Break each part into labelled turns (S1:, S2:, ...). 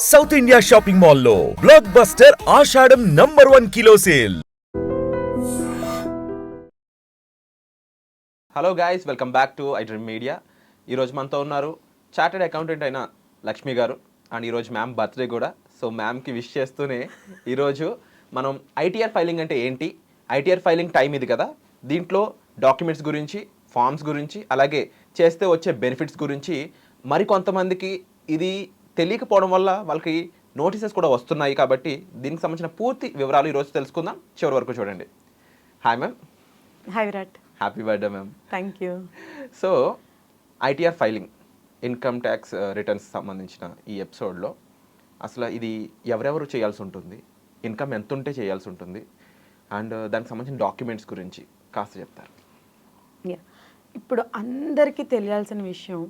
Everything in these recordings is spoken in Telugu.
S1: సౌత్ ఇండియా షాపింగ్ మాల్లో blockbuster Ashadham #1 kilo sale.
S2: Hello guys, welcome back to iDream Media. ఈరోజు మనతో ఉన్నారు చార్టెడ్ అకౌంటెంట్ అయిన లక్ష్మి గారు. అండ్ ఈరోజు మ్యామ్ బర్త్డే కూడా. సో మ్యామ్కి విష్ చేస్తూనే ఈరోజు మనం ఐటీఆర్ ఫైలింగ్ అంటే ఏంటి, ఐటీఆర్ ఫైలింగ్ టైం ఇది కదా, దీంట్లో డాక్యుమెంట్స్ గురించి, ఫామ్స్ గురించి, అలాగే చేస్తే వచ్చే బెనిఫిట్స్ గురించి, మరికొంతమందికి ఇది తెలియకపోవడం వల్ల వాళ్ళకి నోటీసెస్ కూడా వస్తున్నాయి. కాబట్టి దీనికి సంబంధించిన పూర్తి వివరాలు ఈరోజు తెలుసుకుందాం. చివరి వరకు చూడండి. Hi ma'am.
S3: Hi Virat.
S2: Happy birthday ma'am.
S3: Thank you.
S2: So ITR filing, income tax returns సంబంధించిన ఈ ఎపిసోడ్లో అసలు ఇది ఎవరెవరు చేయాల్సి ఉంటుంది, ఇన్కమ్ ఎంత ఉంటే చేయాల్సి ఉంటుంది, అండ్ దానికి సంబంధించిన డాక్యుమెంట్స్ గురించి కాస్త చెప్తారు.
S3: ఇప్పుడు అందరికీ తెలియాల్సిన విషయం,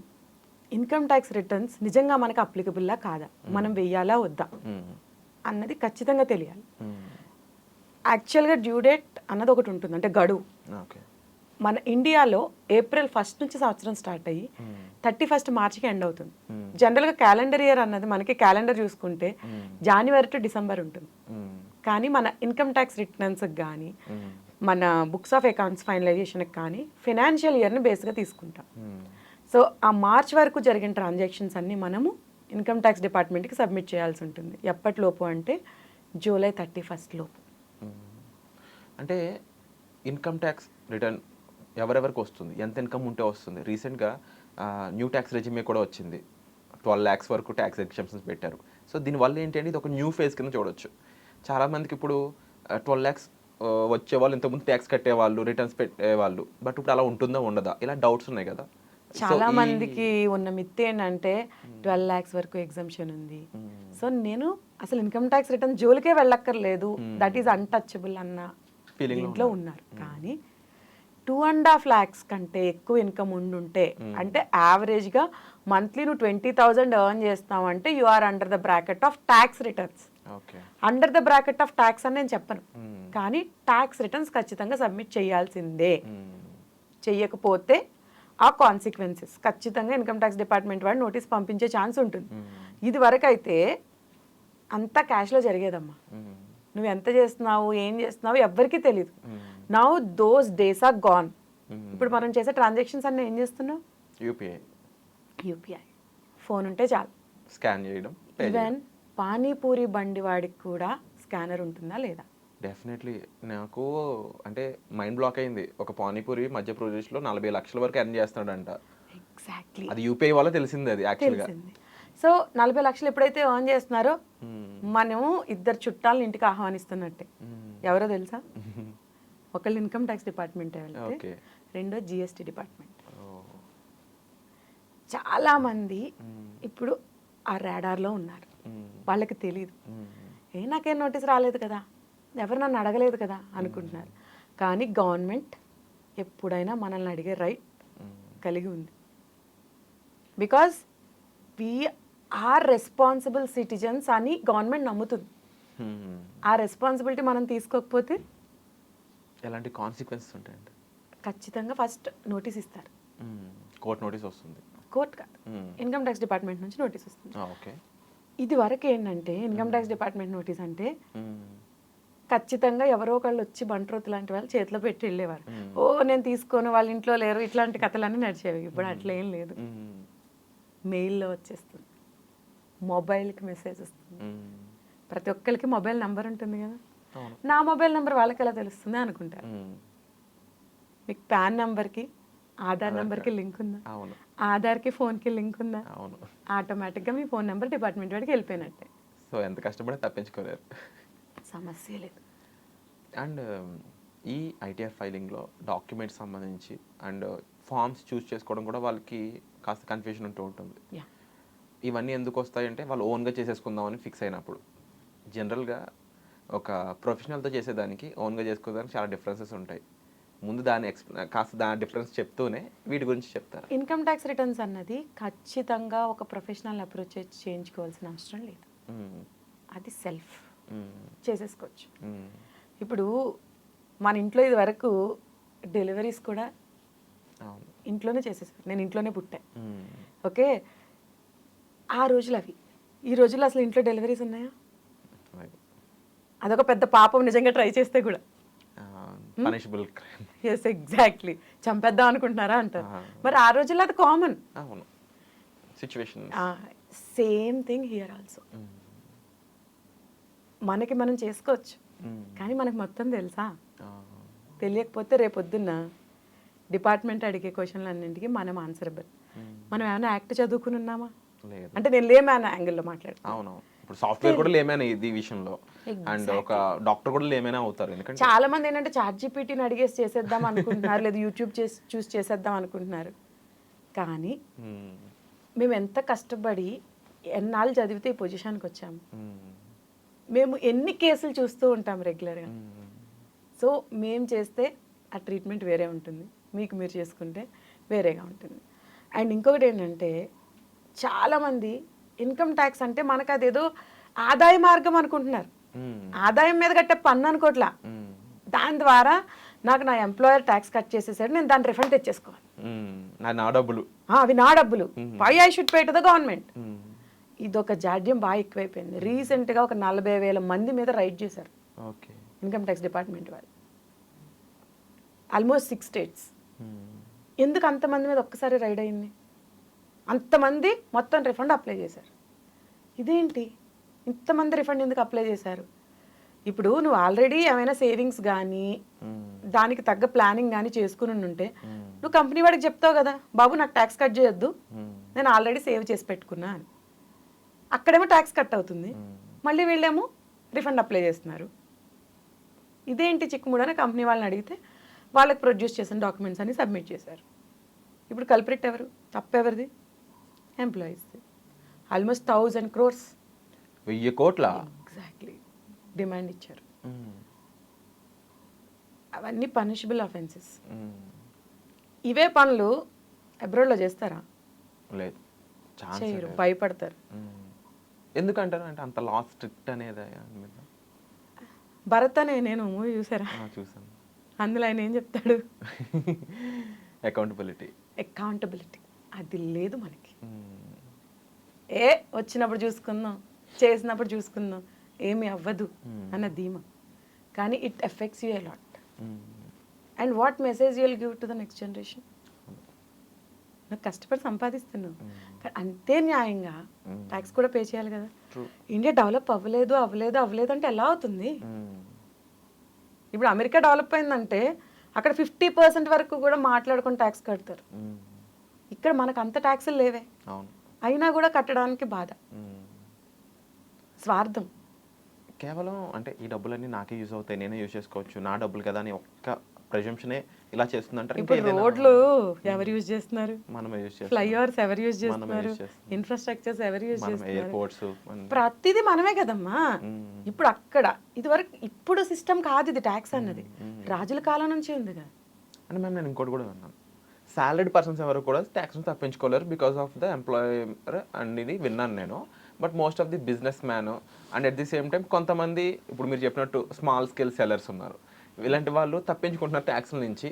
S3: ఇన్కమ్ ట్యాక్స్ రిటర్న్స్ నిజంగా మనకు అప్లికబుల్లా కాదా, మనం వెయ్యాలా వద్దా అన్నది ఖచ్చితంగా తెలియాలి. యాక్చువల్గా డ్యూ డేట్ అన్నది ఒకటి ఉంటుంది, అంటే గడువు.
S2: ఓకే.
S3: మన ఇండియాలో ఏప్రిల్ 1 నుంచి సంవత్సరం స్టార్ట్ అయ్యి 31 మార్చికి ఎండ్ అవుతుంది. జనరల్గా క్యాలెండర్ ఇయర్ అన్నది మనకి క్యాలెండర్ చూసుకుంటే జనవరి టు డిసెంబర్ ఉంటుంది. కానీ మన ఇన్కమ్ ట్యాక్స్ రిటర్న్స్కి కానీ, మన బుక్స్ ఆఫ్ అకౌంట్స్ ఫైనలైజేషన్కి కానీ ఫినాన్షియల్ ఇయర్ని బేస్గా తీసుకుంటాం. సో ఆ మార్చ్ వరకు జరిగిన ట్రాన్సాక్షన్స్ అన్నీ మనము ఇన్కమ్ ట్యాక్స్ డిపార్ట్మెంట్కి సబ్మిట్ చేయాల్సి ఉంటుంది. ఎప్పటిలోపు అంటే జూలై 31 లోపు.
S2: అంటే ఇన్కమ్ ట్యాక్స్ రిటర్న్ ఎవరెవరికి వస్తుంది, ఎంత ఇన్కమ్ ఉంటే వస్తుంది? రీసెంట్గా న్యూ ట్యాక్స్ రెజిమే కూడా వచ్చింది. 12 lakhs వరకు ట్యాక్స్ ఎగ్జంప్షన్స్ పెట్టారు. సో దీనివల్ల ఏంటంటే ఇది ఒక న్యూ ఫేజ్ కింద చూడొచ్చు. చాలామందికి ఇప్పుడు 12 lakhs వచ్చేవాళ్ళు ఇంతకుముందు ట్యాక్స్ కట్టేవాళ్ళు, రిటర్న్స్ పెట్టేవాళ్ళు, బట్ ఇప్పుడు అలా ఉంటుందా ఉండదా, ఇలా డౌట్స్ ఉన్నాయి కదా.
S3: చాలా మందికి ఉన్న మిత్ ఏంటంటే 12 lakhs వరకు ఎగ్జంప్షన్ ఉంది, సో నేను అసలు ఇన్కమ్ ట్యాక్స్ రిటర్న్ జోలికే వెళ్ళక్కర్లేదు, దట్ ఈస్ అన్టచబుల్ అన్న దీంట్లో ఉన్నారు. కానీ 2.5 lakhs కంటే ఎక్కువ ఇన్కమ్ ఉండుంటే, అంటే యావరేజ్గా మంత్లీ నువ్వు 20,000 ఎర్న్ చేస్తావు అంటే you are under the bracket of tax returns. Under the bracket of tax అని నేను చెప్పను, కానీ ట్యాక్స్ రిటర్న్స్ ఖచ్చితంగా సబ్మిట్ చేయాల్సిందే. చెయ్యకపోతే ఆ కాన్సిక్వెన్సెస్ ఖచ్చితంగా ఇన్కమ్ ట్యాక్స్ డిపార్ట్మెంట్ వాడు నోటీస్ పంపించే ఛాన్స్ ఉంటుంది. ఇది వరకు అయితే అంతా క్యాష్లో జరిగేదమ్మా. నువ్వు ఎంత చేస్తున్నావు, ఏం చేస్తున్నావు ఎవ్వరికీ తెలియదు. Now those days are gone. ఇప్పుడు మనం చేసే ట్రాన్సాక్షన్స్ అన్నీ ఏం చేస్తున్నావు? యూపీఐ ఫోన్ ఉంటే చాలు,
S2: స్కాన్ చేయడం.
S3: ఈవెన్ పానీపూరి బండి వాడికి కూడా స్కానర్ ఉంటుందా లేదా?
S2: డెఫినెట్లీ. నాకు అంటే మైండ్ బ్లాక్ అయింది. ఒక పానీపూరి మధ్యప్రదేశ్లో 40 లక్షల వరకు ఎర్న్ చేస్తున్నాడంట.
S3: ఎగ్జాక్ట్లీ.
S2: అది యూపీఐ వల్ల తెలిసింది. అది యాక్చువల్గా
S3: సో 40 లక్షలు ఎప్పుడైతే ఎర్న్ చేస్తున్నారో మనము 2 చుట్టాలను ఇంటికి ఆహ్వానిస్తున్నట్టే. ఎవరో తెలుసా? ఒకళ్ళు ఇన్కమ్ ట్యాక్స్ డిపార్ట్మెంట్ వెళ్తే, రెండో జిఎస్టీ డిపార్ట్మెంట్. చాలా మంది ఇప్పుడు ఆ రాడార్లో ఉన్నారు, వాళ్ళకి తెలియదు. నాకేం నోటీస్ రాలేదు కదా, ఎవరు నన్ను అడగలేదు కదా అనుకుంటున్నారు. కానీ గవర్నమెంట్ ఎప్పుడైనా మనల్ని అడిగే రైట్ కలిగి ఉంది. Because we are responsible citizens అని గవర్నమెంట్ నమ్ముతుంది. ఆ రెస్పాన్సిబిలిటీ మనం తీసుకోకపోతే
S2: ఎలాంటి కాన్సిక్వెన్సెస్ ఉంటాయండి?
S3: ఖచ్చితంగా ఫస్ట్ నోటీస్ ఇస్తారు.
S2: కోర్ట్ నోటీస్ వస్తుంది.
S3: కోర్ట్ కాదు, ఇన్కమ్ ట్యాక్స్ డిపార్ట్మెంట్ నుంచి నోటీస్ వస్తుంది.
S2: ఓకే. ఇది
S3: వరకు ఏంటంటే ఇన్కమ్ ట్యాక్స్ డిపార్ట్మెంట్ నోటీస్ అంటే ఖచ్చితంగా ఎవరో ఒకళ్ళు వచ్చి బంట్రోత్ లాంటి వాళ్ళు చేతిలో పెట్టి వెళ్ళేవారు. నేను తీసుకోను, వాళ్ళ ఇంట్లో లేరు, ఇట్లాంటి కథలన్నీ నడిచేవి. ఇప్పుడు అట్లా ఏం లేదు, మెయిల్లో వచ్చేస్తుంది, మొబైల్కి మెసేజ్ వస్తుంది. ప్రతి ఒక్కరికి మొబైల్ నెంబర్ ఉంటుంది కదా, నా మొబైల్ నెంబర్ వాళ్ళకి ఎలా తెలుస్తుంది అనుకుంటారు. మీకు పాన్ నెంబర్కి, ఆధార్ నెంబర్కి లింక్ ఉందా? ఆధార్కి ఫోన్కి లింక్ ఉందా? ఆటోమేటిక్గా మీ ఫోన్ నెంబర్ డిపార్ట్మెంట్ వాడికి వెళ్ళిపోయినట్టే.
S2: సో ఎంత కష్టపడి తప్పించుకోలేరు,
S3: సమస్య లేదు.
S2: అండ్ ఈ ఐటీఆర్ ఫైలింగ్లో డాక్యుమెంట్స్ సంబంధించి అండ్ ఫామ్స్ చూస్ చేసుకోవడం కూడా వాళ్ళకి కాస్త కన్ఫ్యూజన్ ఉంటూ ఉంటుంది. ఇవన్నీ ఎందుకు వస్తాయంటే వాళ్ళు ఓన్గా చేసేసుకుందామని ఫిక్స్ అయినప్పుడు. జనరల్గా ఒక ప్రొఫెషనల్తో చేసేదానికి, ఓన్గా చేసుకోవడానికి చాలా డిఫరెన్సెస్ ఉంటాయి. ముందు దాని కాస్త దాని డిఫరెన్స్ చెప్తూనే వీటి గురించి చెప్తారు.
S3: ఇన్కమ్ ట్యాక్స్ రిటర్న్స్ అన్నది ఖచ్చితంగా ఒక ప్రొఫెషనల్ అప్రోచ్ చేయించుకోవాల్సిన అవసరం లేదు. అది సెల్ఫ్ చేసేసుకోవచ్చు. ఇప్పుడు మన ఇంట్లో ఇది వరకు డెలివరీస్ కూడా ఇంట్లోనే చేసేసారు. నేను ఇంట్లోనే పుట్టా, ఓకే. ఆ రోజులు అవి. ఈ రోజుల్లో అసలు ఇంట్లో డెలివరీస్ ఉన్నాయా? అదొక పెద్ద పాపం నిజంగా ట్రై చేస్తే కూడా.
S2: Punishable crime.
S3: Yes, exactly. చంపేద్దాం అనుకుంటున్నారా అంటారు. మరి ఆ రోజుల్లో అది కామన్.
S2: అవును, situation.
S3: Same thing here also. మనకి మనం చేసుకోవచ్చు, కానీ మనకు మొత్తం తెలుసా? తెలియకపోతే రేపొద్దున్న డిపార్ట్మెంట్ అడిగే క్వశ్చన్లు అన్నింటికి మనం ఆన్సరబుల్. మనం ఏమైనా యాక్ట్ చదువుకుని ఉన్నామా? అంటే నేను లేమ్యాన్ యాంగిల్లో మాట్లాడుతాను.
S2: అవునవును, ఇప్పుడు సాఫ్ట్వేర్ కూడా లేమైనా ఇది విషయంలో, అండ్ ఒక డాక్టర్ కూడా లేమైనా అవుతారు. ఎందుకంటే
S3: చాలా మంది ఏంటంటే చాట్ జీపీటీని అడిగేసి చేసేద్దాం అనుకుంటున్నారు, లేదా యూట్యూబ్ చూసి చేసేద్దాం అనుకుంటున్నారు. కానీ మేము ఎంత కష్టపడి ఎన్నాళ్ళు చదివితే ఈ పొజిషన్కి వచ్చాము. మేము ఎన్ని కేసులు చూస్తూ ఉంటాం రెగ్యులర్గా. సో మేము చేస్తే ఆ ట్రీట్మెంట్ వేరే ఉంటుంది, మీకు మీరు చేసుకుంటే వేరేగా ఉంటుంది. అండ్ ఇంకొకటి ఏంటంటే చాలామంది ఇన్కమ్ ట్యాక్స్ అంటే మనకు అదేదో ఆదాయ మార్గం అనుకుంటున్నారు. ఆదాయం మీద కట్టే పన్ను అనుకోట్లా. దాని ద్వారా నాకు నా ఎంప్లాయర్ ట్యాక్స్ కట్ చేసేసాడు, నేను దాన్ని రిఫండ్ తెచ్చేసుకోవాలి,
S2: నా డబ్బులు
S3: అవి నా డబ్బులు, why I should pay to the government. ఇదొక జాడ్యం బాగా ఎక్కువైపోయింది. రీసెంట్గా ఒక 40,000 మంది మీద రైడ్ చేశారు ఇన్కమ్ ట్యాక్స్ డిపార్ట్మెంట్ వాళ్ళు, ఆల్మోస్ట్ 6 స్టేట్స్. ఎందుకు అంతమంది మీద ఒక్కసారి రైడ్ అయింది? అంతమంది మొత్తం రిఫండ్ అప్లై చేశారు. ఇదేంటి ఇంతమంది రిఫండ్ ఎందుకు అప్లై చేశారు? ఇప్పుడు నువ్వు ఆల్రెడీ ఏమైనా సేవింగ్స్ కానీ దానికి తగ్గ ప్లానింగ్ కానీ చేసుకుని ఉంటే నువ్వు కంపెనీ వాడికి చెప్తావు కదా, బాబు నాకు ట్యాక్స్ కట్ చేయొద్దు, నేను ఆల్రెడీ సేవ్ చేసి పెట్టుకున్నా అని. అక్కడేమో ట్యాక్స్ కట్ అవుతుంది, మళ్ళీ వీళ్ళేమో రిఫండ్ అప్లై చేస్తున్నారు. ఇదేంటి చిక్కుముడని కంపెనీ వాళ్ళని అడిగితే వాళ్ళకి ప్రొడ్యూస్ చేసిన డాక్యుమెంట్స్ అన్ని సబ్మిట్ చేశారు. ఇప్పుడు కల్ప్రిట్ ఎవరు? తప్పెవరిది? ఎంప్లాయీస్ది. ఆల్మోస్ట్ 1,000 crores
S2: 1000 కోట్ల
S3: ఎగ్జాక్ట్లీ డిమాండ్ ఇచ్చారు. అవన్నీ పనిషబుల్ అఫెన్సెస్. ఇవే పనులు అబ్రాడ్లో చేస్తారా?
S2: లేదు,
S3: చేయరు, భయపడతారు.
S2: ఎందుకంటారు అంటే అంత లా స్ట్రిక్ట్ అనేది.
S3: భరత్ అనే నేను మూవీ చూసారా?
S2: చూసాను.
S3: అందులో ఆయన ఏం చెప్తాడు? అకౌంటబిలిటీ అది లేదు మనకి. వచ్చినప్పుడు చూసుకుందాం, చేసినప్పుడు చూసుకుందాం, ఏమి అవ్వదు అన్న ధీమా. కానీ it effects you a lot. And what message you will give to the next generation? నువ్వు కష్టపడి సంపాదిస్తున్నావు, కానీ అంతే న్యాయంగా ట్యాక్స్ కూడా పే చేయాలి కదా. ఇండియా డెవలప్ అవ్వలేదు అంటే ఎలా అవుతుంది? ఇప్పుడు అమెరికా డెవలప్ అయిందంటే అక్కడ 50% వరకు కూడా మాట్లాడుకొని ట్యాక్స్ కడతారు. ఇక్కడ మనకు అంత ట్యాక్సులు లేవే, అయినా కూడా కట్టడానికి బాధ, స్వార్థం.
S2: కేవలం అంటే ఈ డబ్బులన్నీ నాకే యూజ్ అవుతాయి, నేనే యూజ్ చేసుకోవచ్చు, నా డబ్బులు కదా అని ఒక్క ప్రెజంప్షనే ఇలా చేస్తుందంటారు.
S3: ఇప్పుడు రోడ్లు ఎవరు యూజ్ చేస్తున్నారు?
S2: మనమే యూజ్ చేస్తున్నాం.
S3: ఫ్లైఓవర్స్ ఎవరు యూజ్ చేస్తున్నారు? ఇన్ఫ్రాస్ట్రక్చర్స్ ఎవరు యూజ్ చేస్తున్నారు?
S2: ఎయిర్పోర్ట్స్,
S3: ప్రతిదీ మనమే కదమ్మా. ఇప్పుడు అక్కడ ఇదివరకు, ఇప్పుడు సిస్టమ్ కాదు ఇది. ట్యాక్స్ అన్నది రాజుల కాలం నుంచి ఉంది కదా.
S2: అంటే మ్యామ్ నేను ఇంకోటి కూడా విన్నాను, సాలరీడ్ పర్సన్స్ ఎవరు కూడా ట్యాక్స్ని తప్పించుకోలేరు because of the employer and ఇది విన్నాను నేను. But most of the business man and at the same time కొంతమంది ఇప్పుడు మీరు చెప్పినట్టు స్మాల్ స్కేల్ సెల్లర్స్ ఉన్నారు, ఇలాంటి వాళ్ళు తప్పించుకుంటున్నారు ట్యాక్స్ల నుంచి.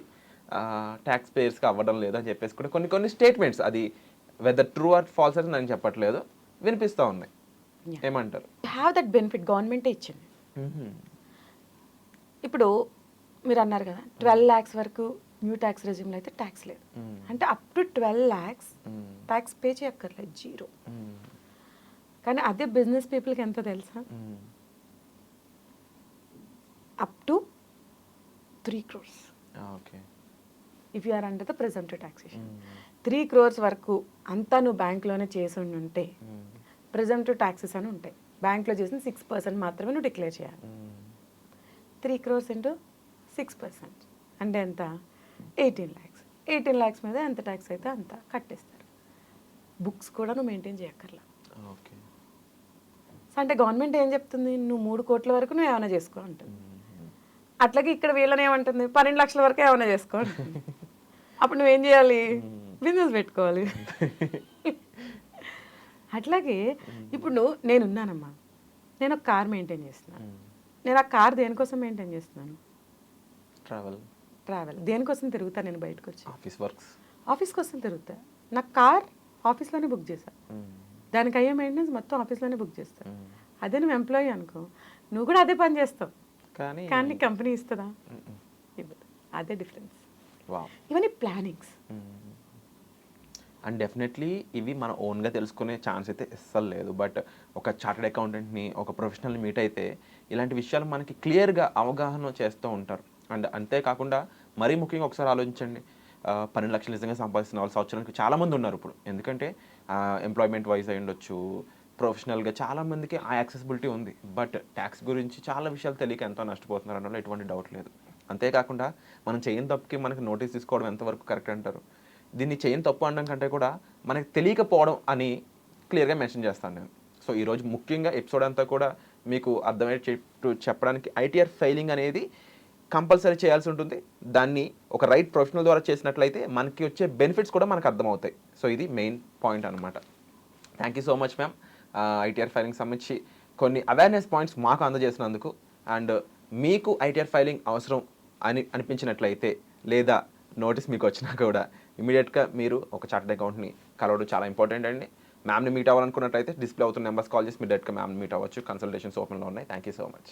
S2: ట్యాక్స్ పేయర్స్కి అవ్వడం లేదని చెప్పేసి కూడా కొన్ని స్టేట్మెంట్స్, అది వెదర్ ట్రూ ఆర్ ఫాల్స్ అని నేను చెప్పట్లేదు, వినిపిస్తూ ఉన్నాయి. ఏమంటారు?
S3: హ్యావ్ దట్ బెనిఫిట్ గవర్నమెంటే ఇచ్చింది. ఇప్పుడు మీరు అన్నారు కదా 12 lakhs వరకు న్యూ ట్యాక్స్ రెజ్యూమ్లో అయితే ట్యాక్స్ లేదు అంటే up to 12 lakhs tax pay చేయక్కర్లేదు, 0. కానీ అదే బిజినెస్ పీపుల్కి ఎంత తెలుసా? Up to 3 crores if you are under the presumptive taxation. 3 crores వరకు అంతా నువ్వు బ్యాంక్లోనే చేసి ఉంటే ప్రెజంప్టివ్ ట్యాక్సెస్ అని ఉంటాయి. బ్యాంక్లో చేసిన 6% మాత్రమే నువ్వు డిక్లేర్ చేయాలి. 3 crores ఇంటూ 6% అంటే ఎంత? 18 lakhs. 18 lakhs మీద ఎంత ట్యాక్స్ అయితే అంత కట్టేస్తారు. బుక్స్ కూడా నువ్వు మెయింటైన్ చేయక్కర్లా. సో అంటే గవర్నమెంట్ ఏం చెప్తుంది? నువ్వు 3 కోట్ల వరకు నువ్వు ఏమైనా చేసుకో అంటుంది. అట్లాగే ఇక్కడ వీళ్ళని ఏమంటుంది? 12 లక్షల వరకు ఏమైనా చేసుకో అంటుంది. అప్పుడు నువ్వేం చేయాలి? బిజినెస్ పెట్టుకోవాలి. అట్లాగే ఇప్పుడు నేనున్నానమ్మా, నేను ఒక కార్ మెయింటైన్ చేస్తున్నాను. నేను ఆ కార్ దేనికోసం మెయింటైన్ చేస్తున్నాను? ట్రావెల్. దేనికోసం తిరుగుతా? నేను బయటకు వచ్చి ఆఫీస్ కోసం తిరుగుతా. నా కార్ ఆఫీస్లోనే బుక్ చేశా. దానికి అయ్యే మెయింటెనెన్స్ మొత్తం ఆఫీస్లోనే బుక్ చేస్తారు. అదే నువ్వు ఎంప్లాయీ అనుకో, నువ్వు కూడా అదే పని చేస్తావు,
S2: కానీ
S3: కానీ కంపెనీ ఇస్తుందా? ఇవ్వదు. అదే డిఫరెన్స్.
S2: వావ్.
S3: ఇవన్నీ ప్లానింగ్స్.
S2: అండ్ డెఫినెట్లీ ఇవి మన ఓన్గా తెలుసుకునే ఛాన్స్ అయితే అస్సలు లేదు. బట్ ఒక చార్టెడ్ అకౌంటెంట్ని, ఒక ప్రొఫెషనల్ని మీట్ అయితే ఇలాంటి విషయాలు మనకి క్లియర్గా అవగాహన చేస్తూ ఉంటారు. అండ్ అంతేకాకుండా మరీ ముఖ్యంగా ఒకసారి ఆలోచించండి, 12 లక్షలు నిజంగా సంపాదిస్తున్న వాళ్ళు సంవత్సరానికి చాలామంది ఉన్నారు ఇప్పుడు. ఎందుకంటే ఎంప్లాయ్మెంట్ వైజ్ అయి ఉండొచ్చు, ప్రొఫెషనల్గా చాలామందికి ఆ యాక్సెసిబిలిటీ ఉంది. బట్ ట్యాక్స్ గురించి చాలా విషయాలు తెలియక ఎంతో నష్టపోతున్నారు అనడంలో ఎటువంటి డౌట్ లేదు. అంతేకాకుండా మనం చేయని తప్పుకి మనకి నోటీస్ తీసుకోవడం ఎంతవరకు కరెక్ట్ అంటారు? దీన్ని చేయని తప్పు అనడం కంటే కూడా మనకి తెలియకపోవడం అని క్లియర్గా మెన్షన్ చేస్తాను నేను. సో ఈరోజు ముఖ్యంగా ఎపిసోడ్ అంతా కూడా మీకు అర్థమయ్యేటట్టు చెప్పడానికి ఐటీఆర్ ఫైలింగ్ అనేది కంపల్సరీ చేయాల్సి ఉంటుంది. దాన్ని ఒక రైట్ ప్రొఫెషనల్ ద్వారా చేసినట్లయితే మనకి వచ్చే బెనిఫిట్స్ కూడా మనకు అర్థమవుతాయి. సో ఇది మెయిన్ పాయింట్ అనమాట. Thank you so much ma'am, ITR filing సంబంధించి కొన్ని అవేర్నెస్ పాయింట్స్ మాకు అందజేసినందుకు. అండ్ మీకు ఐటీఆర్ ఫైలింగ్ అవసరం అని అనిపించినట్లయితే, లేదా నోటీస్ మీకు వచ్చినా కూడా ఇమీడియట్గా మీరు ఒక చార్టెడ్ అకౌంట్ని కలవడం చాలా ఇంపార్టెంట్ అండి. మ్యామ్ని మీట్ అవ్వాలనుకున్నట్లయితే డిస్ప్లే అవుతున్న నెంబర్స్ కాల్ చేసి మీరు డైరెక్ట్గా మ్యామ్ని మీట్ అవ్వచ్చు. కన్సల్టేషన్స్ ఓపెన్లో ఉన్నాయి. Thank you so much.